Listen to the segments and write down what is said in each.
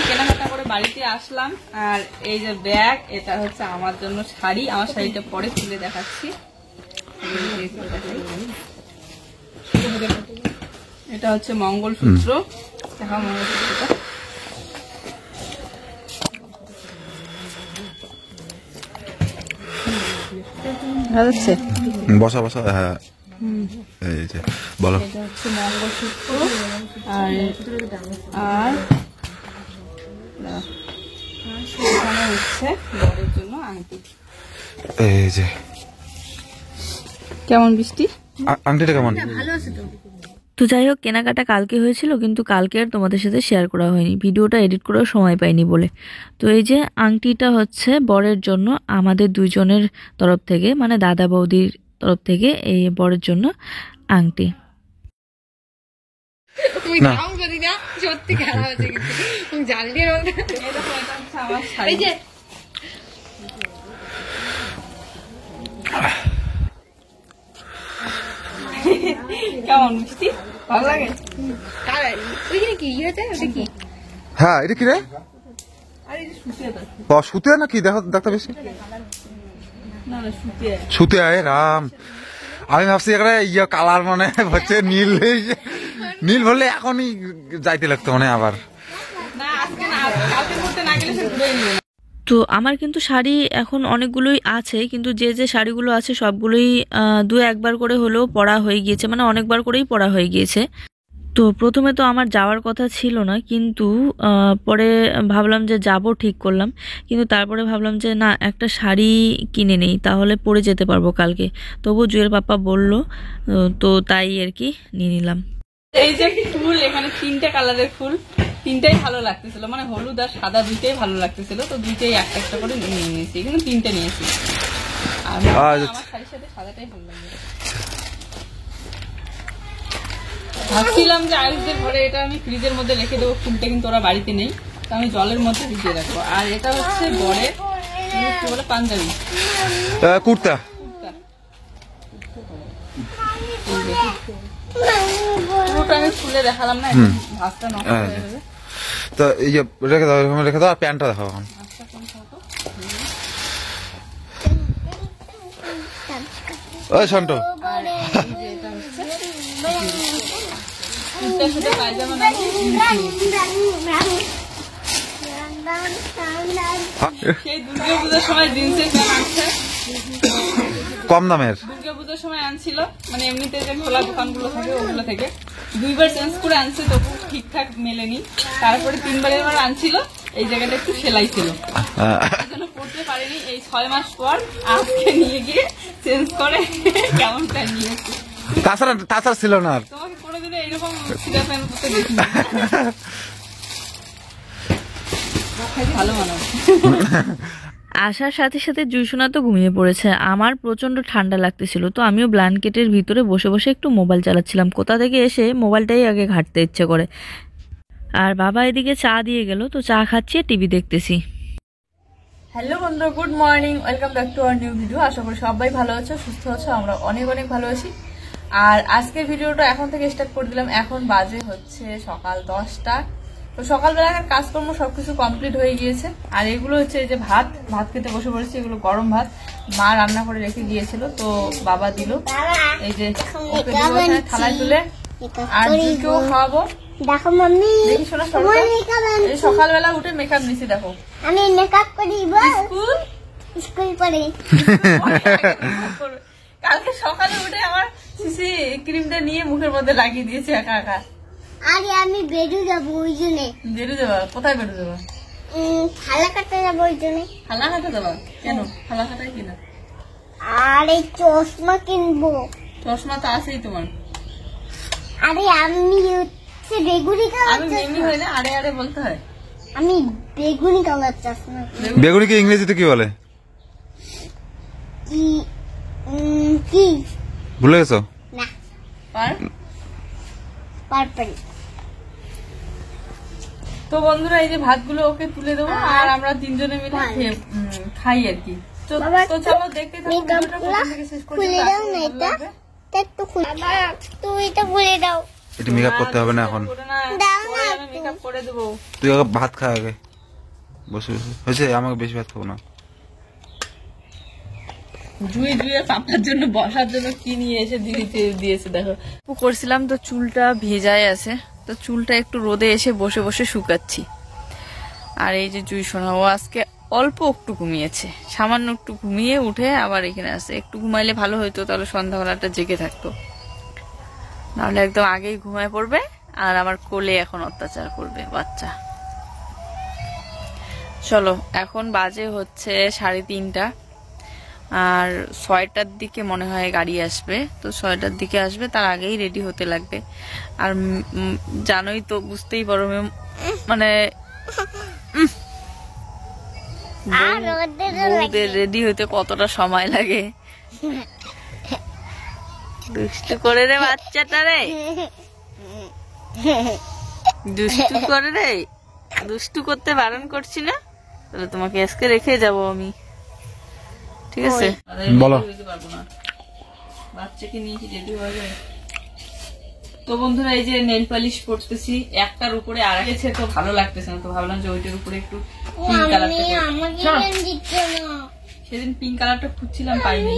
কেনাকাটা করে বাড়িতে আসলাম। আর এই যে ব্যাগ, এটা হচ্ছে আমার জন্য শাড়ি। আমার শাড়িটা পরে খুলে দেখাচ্ছি। এটা হচ্ছে মঙ্গলসূত্র। দেখা মঙ্গলসূত্রটা বসা বসা। হ্যাঁ এই যে বলো। এটা হচ্ছে মঙ্গলসূত্র আর আর এখানে হচ্ছে বরের জন্য আংটি। এই যে কেমন বৃষ্টি? আংটিটা কেমন? ভালো আছে তো। তো যাই হোক, কেনাকাটা কালকে হয়েছিল, কিন্তু কালকে আর তোমাদের সাথে শেয়ার করা হয়নি, ভিডিওটা এডিট করার সময় পাইনি বলে। তো এই যে আংটিটা হচ্ছে বরের জন্য, আমাদের দুইজনের তরফ থেকে, মানে দাদা বৌদির তরফ থেকে এই বরের জন্য আংটি। কেমন মিষ্টি? ভালো লাগে? হ্যাঁ এটা কি রে? সুতে নাকি দেখো ডাক্তার বেশি সুতে আয় রাম। আমি ভাবছি এখানে ইয়ে কালার মানে হচ্ছে নীল, নীল বললে এখনই যাইতে লাগতো মানে আবার। তো আমার কিন্তু শাড়ি এখন অনেকগুলোই আছে, কিন্তু যে যে শাড়িগুলো আছে সবগুলোই দু একবার করে হলেও পরা হয়ে গিয়েছে, মানে অনেকবার করেই পরা হয়ে গিয়েছে। তো প্রথমে তো আমার যাওয়ার কথা ছিল না, কিন্তু পরে ভাবলাম যে যাব, ঠিক করলাম। কিন্তু তারপরে ভাবলাম যে না, একটা শাড়ি কিনে নেই, তাহলে পরে যেতে পারবো কালকে। তবু জুয়েল পাপা বলল, তো তাই আর কি নিয়ে নিলাম। এই যে ফুল, এখানে 3টে কালারের ফুল, 3টাই ভালো লাগতেছিল, মানে হলুদ আর সাদা দুইটাই ভালো লাগতেছিল। তো দুইটাই একটা একটা করে নিয়ে নিয়েছি, কিন্তু 3টে নিয়েছি। আর আমার শাড়ির সাথে সাদাটাই ভালো লাগে। ভাবছিলাম যে আয়ুষদের ঘরে এটা আমি ফ্রিজের মধ্যে রেখে দেবো, ফুলটা কিন্তু ওরা বাড়িতে নেই, তো আমি জলের মধ্যে ভিজিয়ে রাখবো। আর এটা হচ্ছে বরের কি বলে পাঞ্জাবি, কুর্তা। পুরোটা আমি খুলে দেখালাম না, ভাতটা নষ্ট হয়ে যাবে। তো এই যে রেখে দাও, এরকম রেখে দাও। প্যান্টটা দেখাও এখন। ওই শান্ত। সেই দুর্গাপূজার সময় জিন্সের প্যান্ট আনছে, কম দামের। দুর্গাপূজার সময় আনছিল, মানে এমনিতে যে খোলা দোকানগুলো থাকে ওগুলো থেকে 2বার চেঞ্জ করে আনছে, তবু ঠিকঠাক মেলেনি। তারপরে 3বার এবার আনছিল, এই জায়গাটা একটু সেলাই ছিল, জন্য পড়তে পারিনি। এই 6 মাস পর আজকে নিয়ে গিয়ে চেঞ্জ করে কেমন প্যান্ট নিয়েছি। তাছাড়া ছিল না। তোমাকে কোনোদিনও এইরকম সিধা প্যান্ট পরতে দেখিনি। ভালো মানাবে। আসার সাথে সাথে জুইসোনা তো ঘুমিয়ে পড়েছে, আমার প্রচণ্ড ঠান্ডা লাগতেছিল, তো আমিও ব্ল্যাঙ্কেটের ভিতরে বসে বসে একটু মোবাইল চালাচ্ছিলাম। কোথা থেকে এসে মোবাইলটাই আগে ঘাঁটতে ইচ্ছে করে। আর বাবা এদিকে চা দিয়ে গেল, তো চা খাচ্ছি, টিভি দেখতেছি। হ্যালো বন্ধুরা, good morning, welcome back to our new video. আশা করি সবাই ভালো আছো, সুস্থ আছো, আমরা অনেক অনেক ভালো আছি। আর আজকের ভিডিওটা এখন থেকে স্টার্ট করে দিলাম। এখন বাজে হচ্ছে সকাল 10টা। তো সকালবেলাকার কাজকর্ম সবকিছু কমপ্লিট হয়ে গিয়েছে। আর এগুলো হচ্ছে এই যে ভাত খেতে বসে পড়েছি। এগুলো গরম ভাত, মা রান্না করে রেখে গিয়েছিল, তো বাবা দিল। এই যে থালায় তুলে, আর দুটোও খাওয়াবো। দেখো মাম্মি, দেখি শোনা, সকালবেলা উঠে মেকআপ নিছি। দেখো আমি মেকআপ করি, স্কুল পড়ি। কালকে সকালে উঠে আমার সিসি ক্রিমটা নিয়ে মুখের মধ্যে লাগিয়ে দিয়েছে একা একা। আরে আমি বেরু যাবো, ওই জন্য। বেরু যাবা? কোথায় বেরু যাবা? ফালাকাটা যাবো, ওই জন্য। ফালাকাটা যাবা? কেন ফালাকাটাই কিনা? আরে চশমা কিনবো। চশমা তো আছেই তোমার। আরে আমি হচ্ছে বেগুনি কালার। আমি মেমি হই না, আরে আরে বলতে হয়। আমি বেগুনি কালার চশমা। বেগুনিকে ইংরেজিতে কি বলে? কি ভুলে গেছো? না, পার্পল। তো বন্ধুরা, এই যে ভাতগুলো ওকে তুলে দেবো, আর আমরা 3জনে মিলে খাই আর কি। তো চলো দেখতে থাকো, খুলে দাও না, এটা একটু খুলে দাও। তুমি এটা খুলে দাও। একটু মেকআপ করতে হবে না এখন? মেকআপ করে দেবো। তুই আগে ভাত খা আগে, বসে বসে। হয়েছে, আমাকে বেশি ভাত খাবো না। জুই জুইয়ের পাপার জন্য বসার জন্য কি নিয়ে এসে দিয়েছে দেখো। করছিলাম তো চুলটা ভেজায় আছে, তো চুলটা একটু রোদে এসে বসে বসে শুকাচ্ছি। আর এই যে জুই সোনা, ও আজকে অল্প একটু ঘুমিয়েছে, সামান্য একটু ঘুমিয়ে উঠে আবার এখানে আছে। একটু ঘুমাইলে ভালো হইতো, তাহলে সন্ধ্যাবেলাটা জেগে থাকতো, নাহলে একদম আগেই ঘুমায় পড়বে আর আমার কোলে এখন অত্যাচার করবে বাচ্চা। চলো, এখন বাজে হচ্ছে 3:30, আর 6টার দিকে মনে হয় গাড়ি আসবে। তো 6টার দিকে আসবে, তার আগেই রেডি হতে লাগবে। আর জানোই তো, বুঝতেই পারো মানে বউদের রেডি হইতে কতটা সময় লাগে। দুষ্টু করে রে বাচ্চাটা রে, দুষ্টু করে রে। দুষ্টু করতে বারণ করছি না, তাহলে তোমাকে আজকে রেখে যাব আমি, ঠিক আছে? বলো। বাচ্চাকে নিয়ে কি রেডি হয়ে যায়? তো বন্ধুরা, এই যে নেল পালিশ পরতেছি, একটার উপরে আর গেছে তো ভালো লাগতেছে না, তো ভাবলাম যে ওইটার উপরে একটু পিঙ্ক কালারটা। সেদিন পিঙ্ক কালারটা খুঁজছিলাম, পাইনি।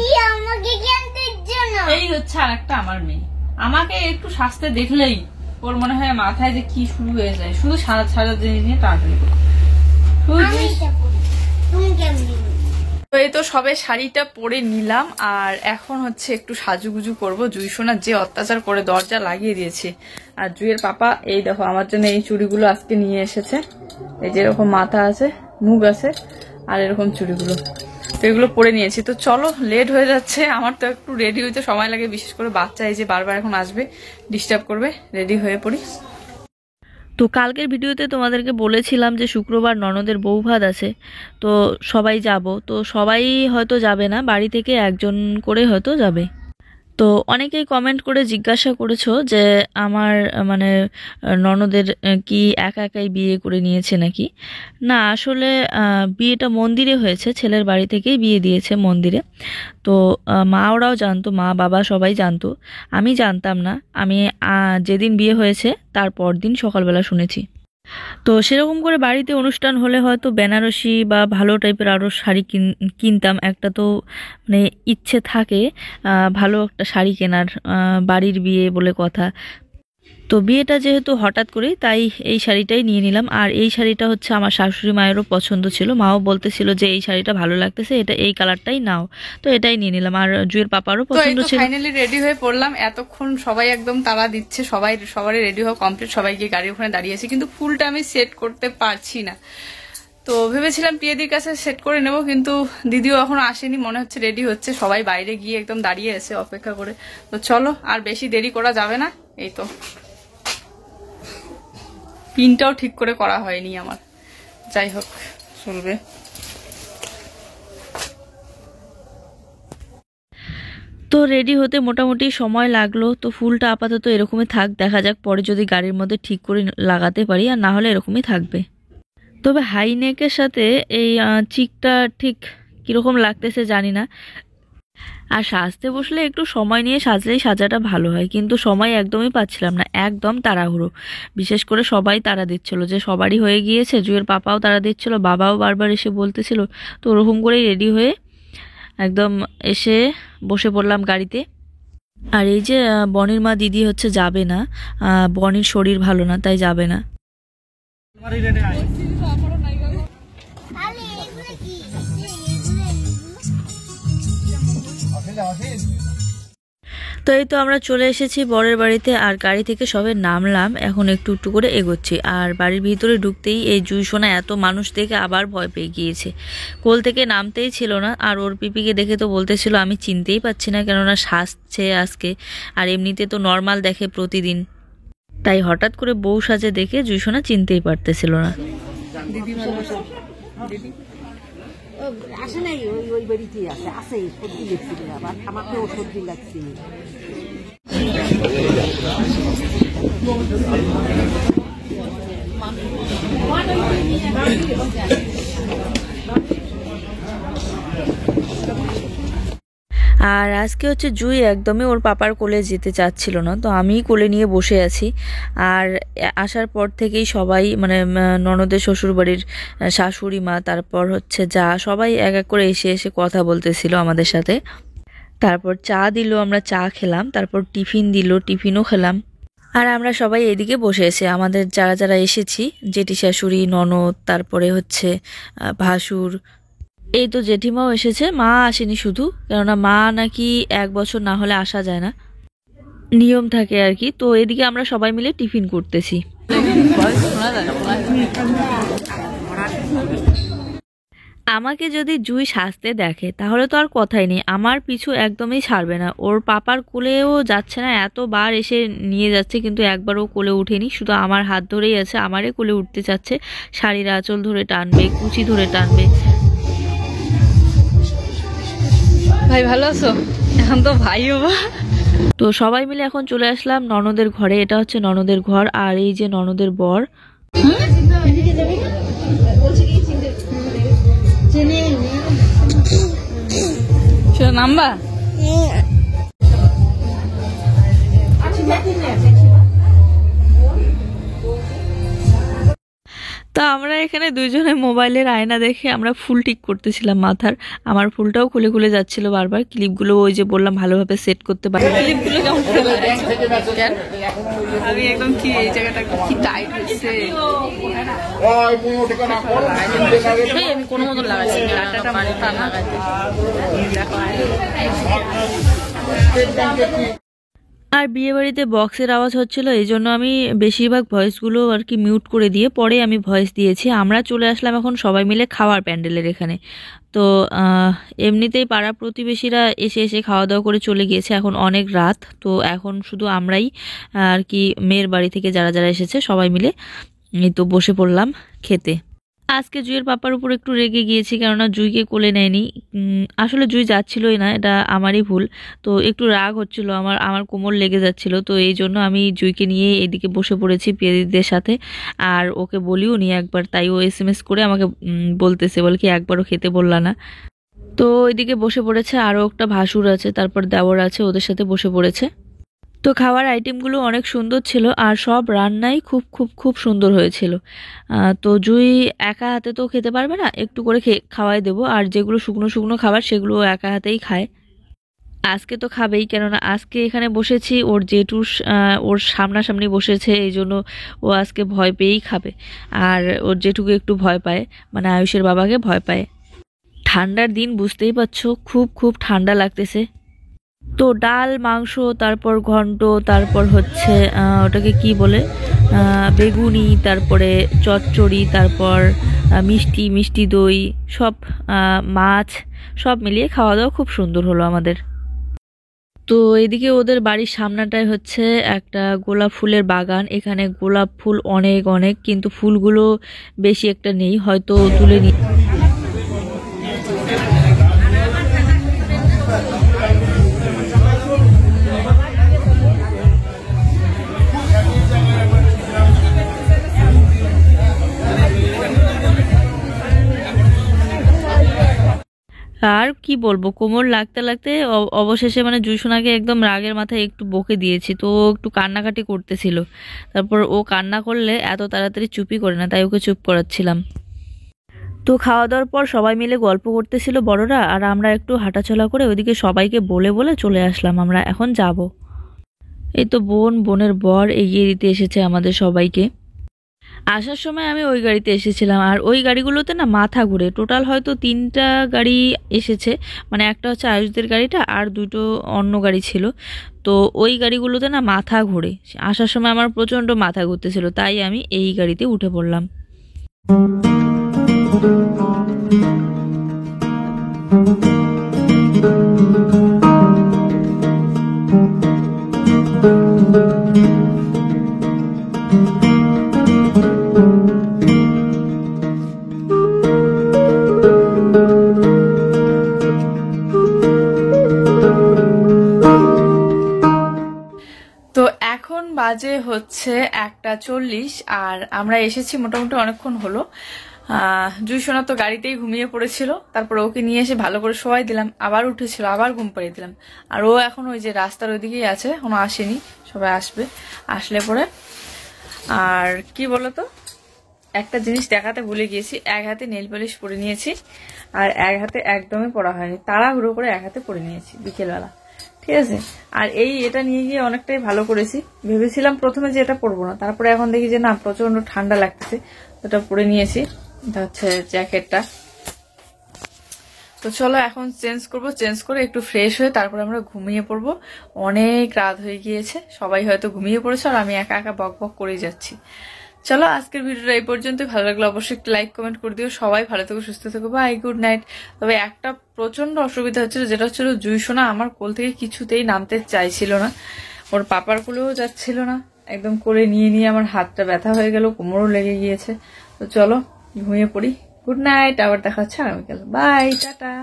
এই হচ্ছে আর একটা আমার মেয়ে, আমাকে একটু সাজতে দেখলেই ওর মনে হয় মাথায় যে কি শুরু হয়ে যায়, শুধু সাজা সাজা জিনিস নিয়ে টানাটানি করে। তো এই তো সবে শাড়িটা পরে নিলাম, আর এখন হচ্ছে একটু সাজুগুজু করবো। জুই সোনা যে অত্যাচার করে দরজা লাগিয়ে দিয়েছে। আর জুইয়ের পাপা এই দেখো আমার জন্য এই চুড়িগুলো আজকে নিয়ে এসেছে। এই যে এরকম মাথা আছে, মুখ আছে, আর এরকম চুড়িগুলো, তো এগুলো পরে নিয়েছি। তো চলো, লেট হয়ে যাচ্ছে, আমার তো একটু রেডি হইতে সময় লাগে, বিশেষ করে বাচ্চা এই যে বারবার এখন আসবে, ডিস্টার্ব করবে। রেডি হয়ে পড়ি। তো কালকের ভিডিওতে তোমাদেরকে বলেছিলাম যে শুক্রবার ননদের বউ ভাত আছে, তো সবাই যাব। তো সবাই হয়তো যাবে না, বাড়ি থেকে একজন করে হয়তো যাবে। তো অনেকেই কমেন্ট করে জিজ্ঞাসা করেছো যে আমার মানে ননদের কি একা একাই বিয়ে করে নিয়েছে নাকি। না, আসলে বিয়েটা মন্দিরে হয়েছে, ছেলের বাড়ি থেকেই বিয়ে দিয়েছে মন্দিরে। তো মা ওরাও জানতো, মা বাবা সবাই জানতো, আমি জানতাম না। আমি যেদিন বিয়ে হয়েছে তার পরদিন সকালবেলা শুনেছি। তো সেরকম করে বাড়িতে অনুষ্ঠান হলে হয়তো বেনারসি বা ভালো টাইপের আরও শাড়ি কিনতাম। একটা তো মানে ইচ্ছে থাকে ভালো একটা শাড়ি কেনার, বাড়ির বিয়ে বলে কথা। তো বিয়েটা যেহেতু হঠাৎ করেই, তাই এই শাড়িটাই নিয়ে নিলাম। আর এই শাড়িটা হচ্ছে আমার শাশুড়ি মায়েরও পছন্দ ছিল, মাও বলতেছিল যে এই শাড়িটা ভালো লাগতেছে, এটা এই কালারটাই নাও, তো এটাই নিয়ে নিলাম। আর জুয়ের পাপারও পছন্দ ছিল। ফাইনালি রেডি হয়ে পড়লাম। এতক্ষণ সবাই একদম তাড়া দিচ্ছে, সবারই রেডি হওয়া কমপ্লিট, সবাই গিয়ে গাড়ির ওখানে দাঁড়িয়েছি, কিন্তু ফুলটা আমি সেট করতে পারছি না। তো ভেবেছিলাম পিয়েদির কাছে সেট করে নেব, কিন্তু দিদিও এখনো আসেনি, মনে হচ্ছে রেডি হচ্ছে। সবাই বাইরে গিয়ে একদম দাঁড়িয়ে আছে অপেক্ষা করে। তো চলো, আর বেশি দেরি করা যাবে না। এই তো পিনটাও ঠিক করে করা হয়নি আমার, যাই হোক চলবে। তো রেডি হতে মোটামুটি সময় লাগলো। তো ফুলটা আপাতত এরকমই থাক, দেখা যাক পরে যদি গাড়ির মধ্যে ঠিক করে লাগাতে পারি, আর না হলে এরকমই থাকবে। তবে হাই নেকের সাথে এই চিকটা ঠিক কীরকম লাগতেছে জানি না। আর সাজতে বসলে একটু সময় নিয়ে সাজলেই সাজাটা ভালো হয়, কিন্তু সময় একদমই পাচ্ছিলাম না, একদম তাড়াহুড়ো। বিশেষ করে সবাই তাড়া দিচ্ছিল যে সবারই হয়ে গিয়েছে, জুয়ের পাপাও তাড়া দিচ্ছিল, বাবাও বারবার এসে বলতেছিল। তো ওরকম করেই রেডি হয়ে একদম এসে বসে পড়লাম গাড়িতে। আর এই যে বনির মা দিদি হচ্ছে যাবে না, বনির শরীর ভালো না, তাই যাবে না। তো এই তো আমরা চলে এসেছি বরের বাড়িতে, আর গাড়ি থেকে সবে নামলাম, এখন একটু একটু করে এগোচ্ছি। আর বাড়ির ভিতরে ঢুকতেই এই জুই সোনা এত মানুষ দেখে আবার ভয় পেয়ে গিয়েছে, কোল থেকে নামতেই ছিল না। আর ওর পিপিকে দেখে তো বলতেছিল আমি চিনতেই পাচ্ছি না, কেননা সাজছে আজকে, আর এমনিতে তো নর্মাল দেখে প্রতিদিন, তাই হঠাৎ করে বউ সাজে দেখে জুই সোনা চিনতেই পারতেছিল না। দিদি ভালোবাসা, দিদি আসে নাই, ওই বাড়িতেই আছে, সর্দি লাগছিল, আবার আমাকেও সর্দি লাগছিল। আর আজকে হচ্ছে জুই একদমই ওর পাপার কোলে যেতে চাচ্ছিল না, তো আমি কোলে নিয়ে বসে আছি। আর আসার পর থেকেই সবাই মানে ননদের শ্বশুরবাড়ির শাশুড়ি মা, তারপর হচ্ছে যা, সবাই এক এক করে এসে এসে কথা বলতেছিল আমাদের সাথে। তারপর চা দিল, আমরা চা খেলাম, তারপর টিফিন দিল, টিফিনও খেলাম। আর আমরা সবাই এদিকে বসে এসে আমাদের যারা যারা এসেছি, জেঠি শাশুড়ি, ননদ, তারপরে হচ্ছে ভাসুর, এই তো জেঠিমাও এসেছে, মা আসেনি শুধু, কেননা মা নাকি 1 বছর না হলে আসা যায় না, নিয়ম থাকে আর কি। তো এদিকে আমরা সবাই মিলে টিফিন করতেছি। আমাকে যদি জুই সাজতে দেখে তাহলে তো আর কথাই নেই, আমার পিছু একদমই ছাড়বে না। ওর পাপার কোলেও যাচ্ছে না, এতবার এসে নিয়ে যাচ্ছে কিন্তু একবারও কোলে উঠেনি, শুধু আমার হাত ধরেই আছে, আমারে কোলে উঠতে চাচ্ছে, শাড়ির আঁচল ধরে টানবে, কুচি ধরে টানবে। ভাই ভালো আছো? এখন তো ভাই হবা। তো সবাই মিলে এখন চলে আসলাম ননদের ঘরে। এটা হচ্ছে ননদের ঘর, আর এই যে ননদের বর। নাম্বা তা আমরা এখানে দুইজনে মোবাইলের আয়না দেখে আমরা ফুল ঠিক করতেছিলাম মাথার। আমার ফুলটাও খুলে খুলে যাচ্ছিল বারবার। ক্লিপগুলো ওই যে বললাম ভালোভাবে সেট করতে পারি। ক্লিপগুলো কেমন কেন? আমি একদম কি এই জায়গাটা কি টাইট হচ্ছে। আমি কোনো মতো লাগাইছি, ডাটাটা মোটা লাগাইতে। আর বিয়ে বাড়িতে বক্সের আওয়াজ হচ্ছিল, এই জন্য আমি বেশিরভাগ ভয়েসগুলো আর কি মিউট করে দিয়ে পরে আমি ভয়েস দিয়েছি। আমরা চলে আসলাম এখন সবাই মিলে খাওয়ার প্যান্ডেলের এখানে। তো এমনিতেই পাড়া প্রতিবেশীরা এসে এসে খাওয়া দাওয়া করে চলে গিয়েছে, এখন অনেক রাত। তো এখন শুধু আমরাই আর কি মেয়ের বাড়ি থেকে যারা যারা এসেছে সবাই মিলে এই তো বসে পড়লাম খেতে। আজকে জুইয়ের পাপার উপর একটু রেগে গিয়েছি, কেননা জুইকে কোলে নেয়নি। আসলে জুই যাচ্ছিলই না, এটা আমারই ভুল। তো একটু রাগ হচ্ছিল, আমার কোমর লেগে যাচ্ছিল, তো এই জন্য আমি জুইকে নিয়ে এদিকে বসে পড়েছি পিয়াদিদের সাথে। আর ওকে বলিও নি একবার, তাই ও SMS করে আমাকে বলতেছে, বলে কি একবারও খেতে বললা না। তো এদিকে বসে পড়েছে, আরও একটা ভাসুর আছে, তারপর দেওর আছে, ওদের সাথে বসে পড়েছে। তো খাওয়ার আইটেমগুলো অনেক সুন্দর ছিল, আর সব রান্নাই খুব খুব খুব সুন্দর হয়েছিল। তো জুই একা হাতে তো খেতে পারবে না, একটু করে খাওয়াই দেবো, আর যেগুলো শুকনো শুকনো খাবার সেগুলো একা হাতেই খায়। আজকে তো খাবেই, কেননা আজকে এখানে বসেছি, ওর জেঠুর ওর সামনাসামনি বসেছে, এই জন্য ও আজকে ভয় পেয়েই খাবে। আর ওর জেঠুকে একটু ভয় পায়, মানে আয়ুষের বাবাকে ভয় পায়। ঠান্ডার দিন বুঝতেই পারছো, খুব খুব ঠান্ডা লাগতেছে। তো ডাল, মাংস, তারপর ঘন্ট, তারপর হচ্ছে ওটাকে কি বলে, বেগুনি, তারপরে চচ্চড়ি, তারপর মিষ্টি মিষ্টি দই, সব মাছ, সব মিলিয়ে খাওয়া দাওয়া খুব সুন্দর হলো আমাদের। তো এদিকে ওদের বাড়ির সামনাটায় হচ্ছে একটা গোলাপ ফুলের বাগান। এখানে গোলাপ ফুল অনেক অনেক, কিন্তু ফুলগুলো বেশি একটা নেই, হয়তো তুলে নি। আর কি বলবো, কোমর লাগতে লাগতে অবশেষে মানে জুইসোনাকে একদম রাগের মাথায় একটু বকে দিয়েছি, তো ও একটু কান্নাকাটি করতেছিল। তারপর ও কান্না করলে এত তাড়াতাড়ি চুপই করে না, তাই ওকে চুপ করাচ্ছিলাম। তো খাওয়া দাওয়ার পর সবাই মিলে গল্প করতেছিল বড়রা, আর আমরা একটু হাঁটাচলা করে ওইদিকে সবাইকে বলে বলে চলে আসলাম, আমরা এখন যাব। এই তো বোনের বর এগিয়ে দিতে এসেছে আমাদের সবাইকে। আসার সময় আমি ওই গাড়িতে এসেছিলাম, আর ওই গাড়িগুলোতে না মাথা ঘুরে, টোটাল হয়তো 3টা গাড়ি এসেছে, মানে একটা হচ্ছে আয়ুষদের গাড়িটা আর 2টো অন্য গাড়ি ছিল। তো ওই গাড়িগুলোতে না মাথা ঘুরে, আসার সময় আমার প্রচণ্ড মাথা ঘুরতেছিল, তাই আমি এই গাড়িতে উঠে পড়লাম। তো এখন বাজে হচ্ছে 1:40, আর আমরা এসেছি মোটামুটি অনেকক্ষণ হলো। জুইসোনা তো গাড়িতেই ঘুমিয়ে পড়েছিল, তারপর ওকে নিয়ে এসে ভালো করে শোয়াই দিলাম, আবার উঠেছিল, আবার ঘুম পাড়িয়ে দিলাম। আর ও এখন ওই যে রাস্তার ওইদিকেই আছে, এখনো আসেনি, সবাই আসবে, আসলে পরে। আর কি বলতো, একটা জিনিস দেখাতে ভুলে গিয়েছি, এক হাতে নেল পলিশ পরে নিয়েছি আর এক হাতে একদমই পরা হয়নি, তাড়াহুড়ো করে এক হাতে পরে নিয়েছি বিকেলবেলা, ঠিক আছে। আর এটা নিয়ে গিয়ে অনেকটাই ভালো করেছি। ভেবেছিলাম প্রথমে যে এটা পরবো না, তারপরে এখন দেখি যে না, প্রচন্ড ঠান্ডা লাগতেছে, ওটা পরে নিয়েছি। এটা হচ্ছে জ্যাকেটটা। তো চলো এখন চেঞ্জ করব, চেঞ্জ করে একটু ফ্রেশ হয়ে তারপরে আমরা ঘুমিয়ে পড়বো। অনেক রাত হয়ে গিয়েছে, সবাই হয়তো ঘুমিয়ে পড়েছে আর আমি একা একা বক বক করেই যাচ্ছি। চলো আজকের ভিডিওটা এই পর্যন্ত। ভালো লাগলে অবশ্যই একটা লাইক কমেন্ট করে দিও। সবাই ভালো থেকো, সুস্থ থেকো, বাই, গুড নাইট। তবে একটা প্রচন্ড অসুবিধা হচ্ছিল, যেটা হচ্ছিল জুইসোনা আমার কোল থেকে কিছুতেই নামতে চাইছিল না, ওর পাপার কোলেও যাচ্ছিল না, একদম করে নিয়ে নিয়ে আমার হাতটা ব্যথা হয়ে গেল, কোমরও লেগে গিয়েছে। তো চলো ঘুমিয়ে পড়ি, গুড নাইট, আবার দেখা হচ্ছে আগামীকাল, বাই, টাটা।